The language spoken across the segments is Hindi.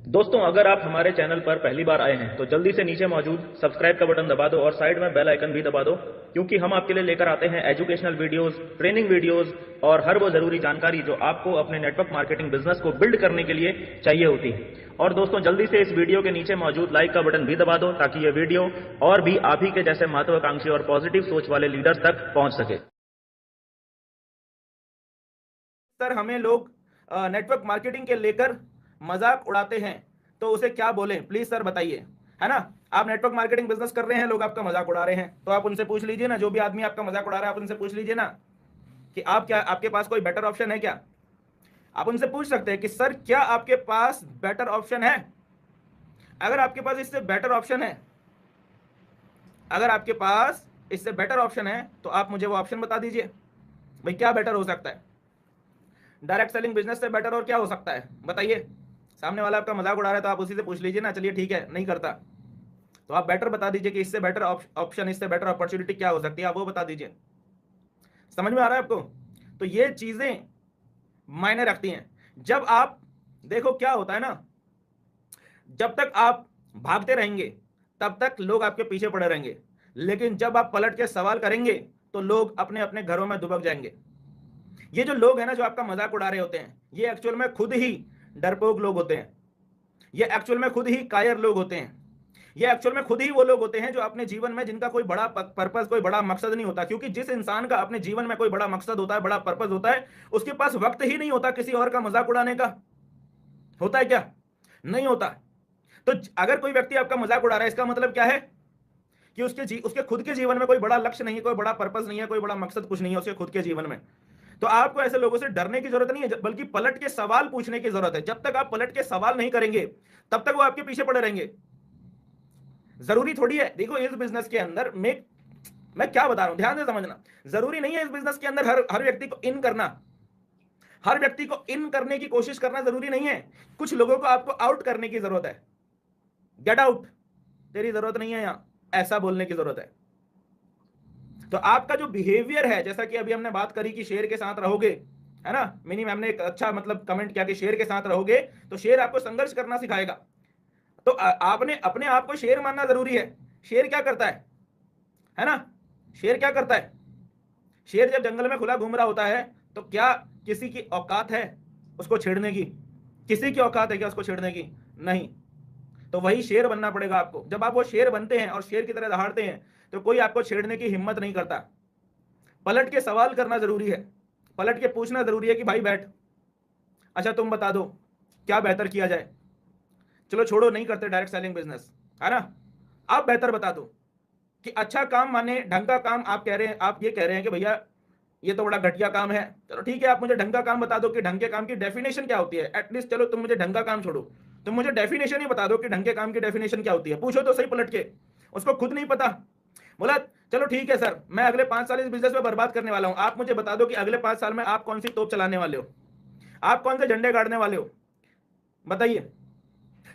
दोस्तों, अगर आप हमारे चैनल पर पहली बार आए हैं तो जल्दी से नीचे मौजूद सब्सक्राइब का बटन दबा दो और साइड में बेल आइकन भी दबा दो, क्योंकि हम आपके लिए लेकर आते हैं एजुकेशनल वीडियोस, ट्रेनिंग वीडियोस और हर वो जरूरी जानकारी जो आपको अपने नेटवर्क मार्केटिंग बिजनेस को बिल्ड करने के लिए चाहिए होती है। और दोस्तों, जल्दी से इस वीडियो के नीचे मौजूद लाइक का बटन भी दबा दो ताकि ये वीडियो और भी आप ही के जैसे महत्वाकांक्षी और पॉजिटिव सोच वाले लीडर्स तक पहुंच सके। सर, हमें लोग नेटवर्क मार्केटिंग के लेकर मजाक उड़ाते हैं, तो उसे क्या बोलें? प्लीज सर बताइए। है ना, आप नेटवर्क मार्केटिंग बिजनेस कर रहे हैं, लोग आपका मजाक उड़ा रहे हैं, तो आप उनसे पूछ लीजिए ना, जो भी आदमी आपका मजाक उड़ा रहा है आप उनसे पूछ लीजिए ना कि आपके पास कोई बेटर ऑप्शन है क्या। आप उनसे पूछ सकते हैं कि सर क्या आपके पास बेटर ऑप्शन है। अगर आपके पास इससे बेटर ऑप्शन है, अगर आपके पास इससे बेटर ऑप्शन है तो आप मुझे वो ऑप्शन बता दीजिए। भाई क्या बेटर हो सकता है? डायरेक्ट सेलिंग बिजनेस से बेटर और क्या हो सकता है बताइए। सामने वाला आपका मजाक उड़ा रहा है तो आप उसी से पूछ लीजिए ना। चलिए ठीक है, नहीं करता तो आप बेटर बता दीजिए कि इससे बेटर ऑप्शन, इससे बेटर अपॉर्चुनिटी क्या हो सकती है, आप वो बता दीजिए। समझ में आ रहा है आपको? तो ये चीजें मायने रखती हैं। जब आप देखो क्या होता है ना, जब तक आप भागते रहेंगे तब तक लोग आपके पीछे पड़े रहेंगे, लेकिन जब आप पलट के सवाल करेंगे तो लोग अपने अपने घरों में दुबक जाएंगे। ये जो लोग हैं ना, जो आपका मजाक उड़ा रहे होते हैं, ये एक्चुअल में खुद ही डरपोक लोग होते हैं। ये एक्चुअल में खुद ही कायर लोग होते हैं। ये एक्चुअल में खुद ही वो लोग होते हैं जो अपने जीवन में, जिनका कोई बड़ा पर्पस, कोई बड़ा मकसद नहीं होता। क्योंकि जिस इंसान का अपने जीवन में कोई बड़ा मकसद होता है, बड़ा पर्पस होता है, उसके पास वक्त ही नहीं होता किसी और का मजाक उड़ाने का। होता है क्या? नहीं होता। तो अगर कोई व्यक्ति आपका मजाक उड़ा रहा है, इसका मतलब क्या है कि उसके खुद के जीवन में कोई बड़ा लक्ष्य नहीं है, कोई बड़ा पर्पस नहीं है, कोई बड़ा मकसद कुछ नहीं है उसके खुद के जीवन में। तो आपको ऐसे लोगों से डरने की जरूरत नहीं है, बल्कि पलट के सवाल पूछने की जरूरत है। जब तक आप पलट के सवाल नहीं करेंगे तब तक वो आपके पीछे पड़े रहेंगे। जरूरी थोड़ी है, देखो इस बिजनेस के अंदर मैं क्या बता रहा हूं, ध्यान से समझना। जरूरी नहीं है इस बिजनेस के अंदर हर व्यक्ति को इन करना, हर व्यक्ति को इन करने की कोशिश करना जरूरी नहीं है। कुछ लोगों को आपको आउट करने की जरूरत है। गेट आउट, तेरी जरूरत नहीं है यहां, ऐसा बोलने की जरूरत है। तो आपका जो बिहेवियर है, जैसा कि अभी हमने बात करी कि शेर के साथ रहोगे, है ना, मिनी मैम ने एक अच्छा मतलब कमेंट किया कि शेर के साथ रहोगे तो शेर आपको संघर्ष करना सिखाएगा। तो आपने अपने आप को शेर मानना जरूरी है। शेर क्या करता है ना, शेर क्या करता है? शेर जब जंगल में खुला घूम रहा होता है तो क्या किसी की औकात है उसको छेड़ने की? किसी की औकात है क्या उसको छेड़ने की? नहीं। तो वही शेर बनना पड़ेगा आपको। जब आप वो शेर बनते हैं और शेर की तरह दहाड़ते हैं तो कोई आपको छेड़ने की हिम्मत नहीं करता। पलट के सवाल करना जरूरी है, पलट के पूछना जरूरी है कि भाई बैठ, अच्छा तुम बता दो क्या बेहतर किया जाए। चलो छोड़ो, नहीं करते डायरेक्ट सेलिंग बिजनेस, है ना। आप बेहतर बता दो कि अच्छा काम माने ढंग का काम। आप कह रहे हैं, आप ये कह रहे हैं कि भैया ये तो बड़ा घटिया काम है। चलो ठीक है, आप मुझे ढंग का काम बता दो कि ढंग के काम की डेफिनेशन क्या होती है। एटलीस्ट चलो तुम मुझे ढंग का काम छोड़ो, तुम मुझे डेफिनेशन ही बता दो कि ढंग के काम की डेफिनेशन क्या होती है। पूछो तो सही पलट के, उसको खुद नहीं पता। बोला चलो ठीक है सर, मैं अगले 5 साल इस बिजनेस में बर्बाद करने वाला हूं, आप मुझे बता दो कि अगले 5 साल में आप कौन सी तोप चलाने वाले हो, आप कौन से झंडे गाड़ने वाले हो, बताइए।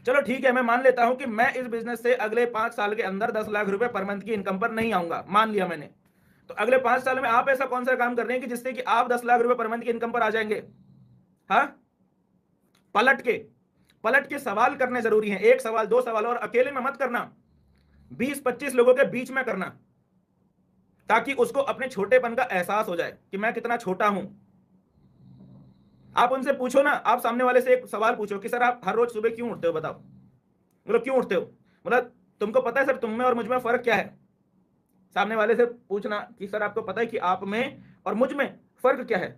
चलो ठीक है, मैं मान लेता हूं कि मैं इस बिजनेस से अगले 5 साल के अंदर 10 लाख रुपए पर मंथ की इनकम पर नहीं आऊंगा, मान लिया मैंने। तो अगले 5 साल में आप ऐसा कौन सा काम कर रहे हैं कि जिससे कि आप 10 लाख रुपए पर मंथ की इनकम पर आ जाएंगे? हाँ, पलट के सवाल करने जरूरी हैं। एक सवाल, दो सवाल, और अकेले में मत करना, 20-25 लोगों के बीच में करना, ताकि उसको अपने छोटेपन का एहसास हो जाए कि मैं कितना छोटा हूं। आप उनसे पूछो ना, आप सामने वाले से एक सवाल पूछो कि सर आप हर रोज सुबह क्यों उठते हो, बताओ। बोलो क्यों उठते हो, बोला तुमको पता है सर तुम में और मुझ में फर्क क्या है? सामने वाले से पूछना कि सर आपको पता है कि आप में और मुझ में फर्क क्या है?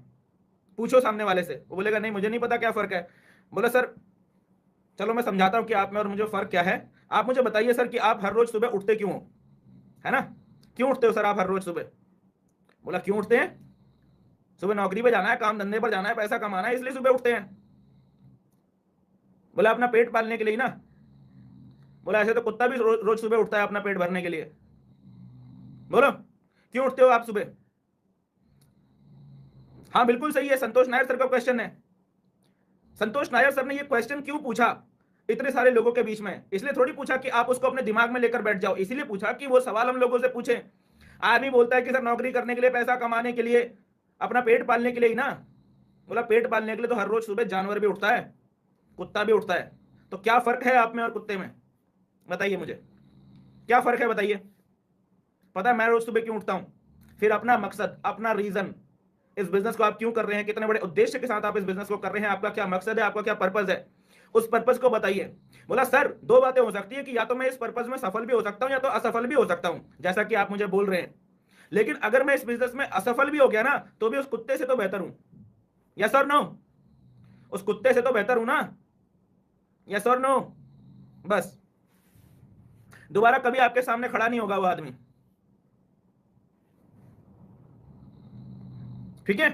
पूछो सामने वाले से, वो बोलेगा नहीं मुझे नहीं पता क्या फर्क है। बोला सर चलो मैं समझाता हूं कि आप में और मुझे फर्क क्या है। आप मुझे बताइए सर कि आप हर रोज सुबह उठते क्यों हो, है ना, क्यों उठते हो सर आप हर रोज सुबह? बोला क्यों उठते हैं? सुबह नौकरी पे जाना है, काम धंधे पर जाना है, पैसा कमाना है, इसलिए सुबह उठते हैं। बोला अपना पेट पालने के लिए ना। बोला ऐसे तो कुत्ता भी रोज सुबह उठता है अपना पेट भरने के लिए। बोलो क्यों उठते हो आप सुबह? हाँ बिल्कुल सही है, संतोष नायर सर का क्वेश्चन है। संतोष नायर सर ने ये क्वेश्चन क्यों पूछा इतने सारे लोगों के बीच में? इसलिए थोड़ी पूछा कि आप उसको अपने दिमाग में लेकर बैठ जाओ, इसीलिए पूछा कि वो सवाल हम लोगों से पूछे। आदमी बोलता है कि सर नौकरी करने के लिए, पैसा कमाने के लिए, अपना पेट पालने के लिए ही ना। बोला पेट पालने के लिए तो हर रोज सुबह जानवर भी उठता है, कुत्ता भी उठता है। तो क्या फर्क है आप में और कुत्ते में? बताइए मुझे, क्या फर्क है बताइए। पता है मैं रोज सुबह क्यों उठता हूं? फिर अपना मकसद, अपना रीजन, इस बिजनेस को आप क्यों कर रहे हैं, कितने बड़े उद्देश्य के साथ आप इस बिजनेस को कर रहे हैं, आपका क्या मकसद है, आपका क्या पर्पज है, उस पर्पज को बताइए। बोला सर दो बातें हो सकती है कि या तो मैं इस पर्पज में सफल भी हो सकता हूं या तो असफल भी हो सकता हूं, जैसा कि आप मुझे बोल रहे हैं। लेकिन अगर मैं इस बिजनेस में असफल भी हो गया ना तो भी उस कुत्ते से तो बेहतर हूं। यस और नो? उस कुत्ते से तो बेहतर हूं ना? यस और नो? बस दोबारा कभी आपके सामने खड़ा नहीं होगा वो आदमी। ठीक है?